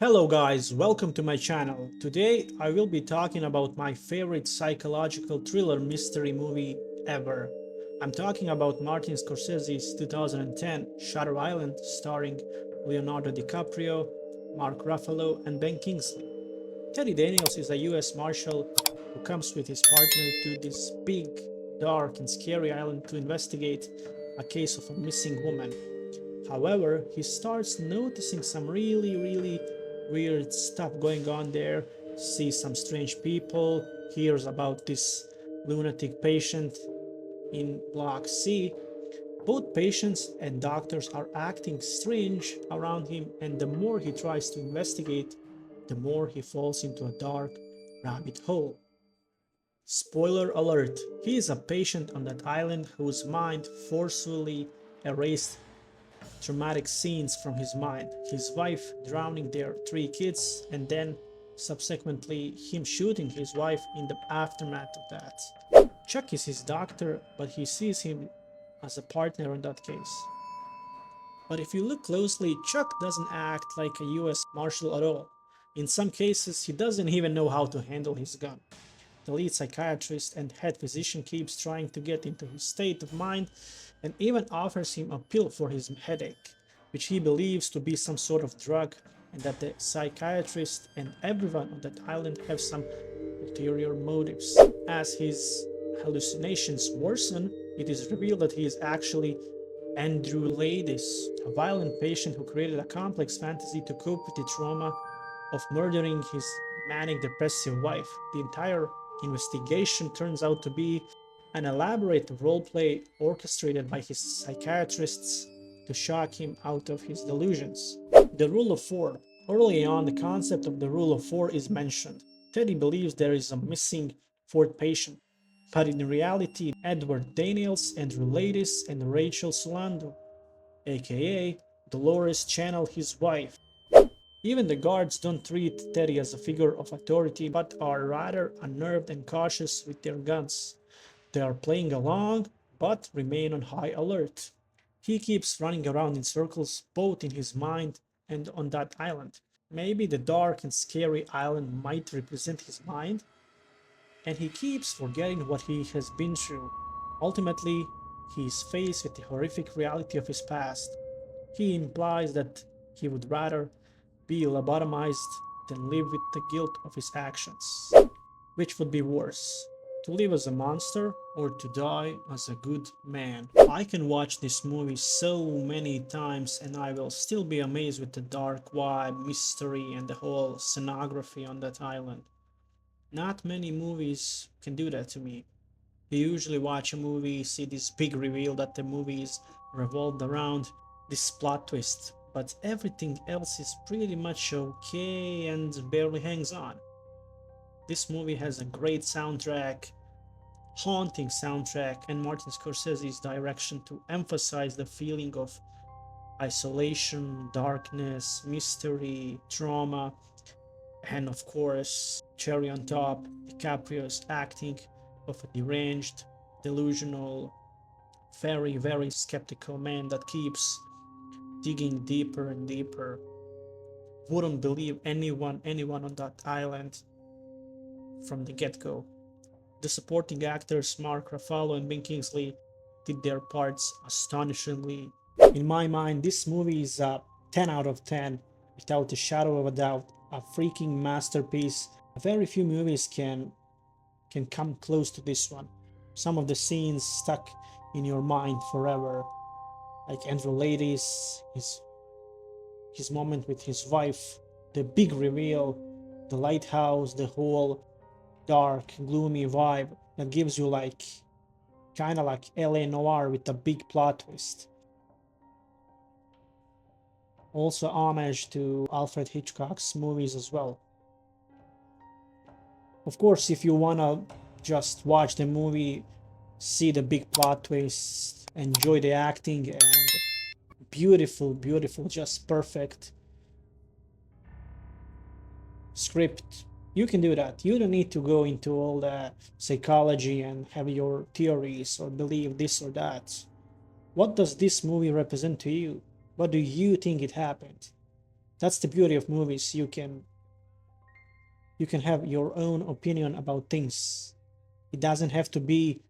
Hello guys, welcome to my channel. Today I will be talking about my favorite psychological thriller mystery movie ever. I'm talking about Martin Scorsese's 2010 Shutter Island starring Leonardo DiCaprio, Mark Ruffalo and Ben Kingsley. Teddy Daniels is a US Marshal who comes with his partner to this big, dark and scary island to investigate a case of a missing woman. However, he starts noticing some really weird stuff going on there, sees some strange people, hears about this lunatic patient in Block C. Both patients and doctors are acting strange around him, and the more he tries to investigate, the more he falls into a dark rabbit hole. Spoiler alert, he is a patient on that island whose mind forcefully erased traumatic scenes from his mind, his wife drowning their three kids, and then subsequently him shooting his wife in the aftermath of that. Chuck is his doctor, but he sees him as a partner in that case. But if you look closely, Chuck doesn't act like a US Marshal at all. In some cases, he doesn't even know how to handle his gun. The lead psychiatrist and head physician keeps trying to get into his state of mind and even offers him a pill for his headache, which he believes to be some sort of drug, and that the psychiatrist and everyone on that island have some ulterior motives. As his hallucinations worsen, it is revealed that he is actually Andrew Ladis, a violent patient who created a complex fantasy to cope with the trauma of murdering his manic depressive wife. The entire investigation turns out to be an elaborate roleplay orchestrated by his psychiatrists to shock him out of his delusions. The Rule of Four. Early on, the concept of the Rule of Four is mentioned. Teddy believes there is a missing fourth patient, but in reality, Edward Daniels, Andrew Ladis, and Rachel Solando, aka Dolores Channel, his wife. Even the guards don't treat Teddy as a figure of authority, but are rather unnerved and cautious with their guns. They are playing along, but remain on high alert. He keeps running around in circles, both in his mind and on that island. Maybe the dark and scary island might represent his mind, and he keeps forgetting what he has been through. Ultimately, he is faced with the horrific reality of his past. He implies that he would rather be lobotomized than live with the guilt of his actions. Which would be worse, to live as a monster or to die as a good man? I can watch this movie so many times and I will still be amazed with the dark vibe, mystery, and the whole scenography on that island. Not many movies can do that to me. You usually watch a movie, see this big reveal that the movie is revolved around this plot twist, but everything else is pretty much okay and barely hangs on. This movie has a great soundtrack, haunting soundtrack, and Martin Scorsese's direction to emphasize the feeling of isolation, darkness, mystery, trauma, and of course, cherry on top, DiCaprio's acting of a deranged, delusional, very skeptical man that keeps digging deeper and deeper. Wouldn't believe anyone on that island from the get-go. The supporting actors Mark Ruffalo and Ben Kingsley did their parts astonishingly. In my mind, this movie is a 10 out of 10, without a shadow of a doubt, a freaking masterpiece. Very few movies can come close to this one. Some of the scenes stuck in your mind forever, like Andrew Ladis, his moment with his wife, the big reveal, the lighthouse, the whole dark, gloomy vibe that gives you like kind of like LA Noir with a big plot twist. Also homage to Alfred Hitchcock's movies as well. Of course, if you wanna just watch the movie, see the big plot twist, enjoy the acting and beautiful, just perfect script, you can do that. You don't need to go into all the psychology and have your theories or believe this or that. What does this movie represent to you? What do you think it happened? That's the beauty of movies. You can have your own opinion about things. It doesn't have to be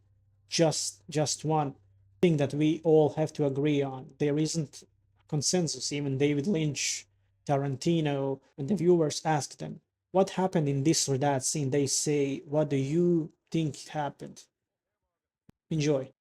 just one thing that we all have to agree on. There isn't consensus. Even David Lynch, Tarantino, when the viewers ask them what happened in this or that scene, they say, what do you think happened? Enjoy.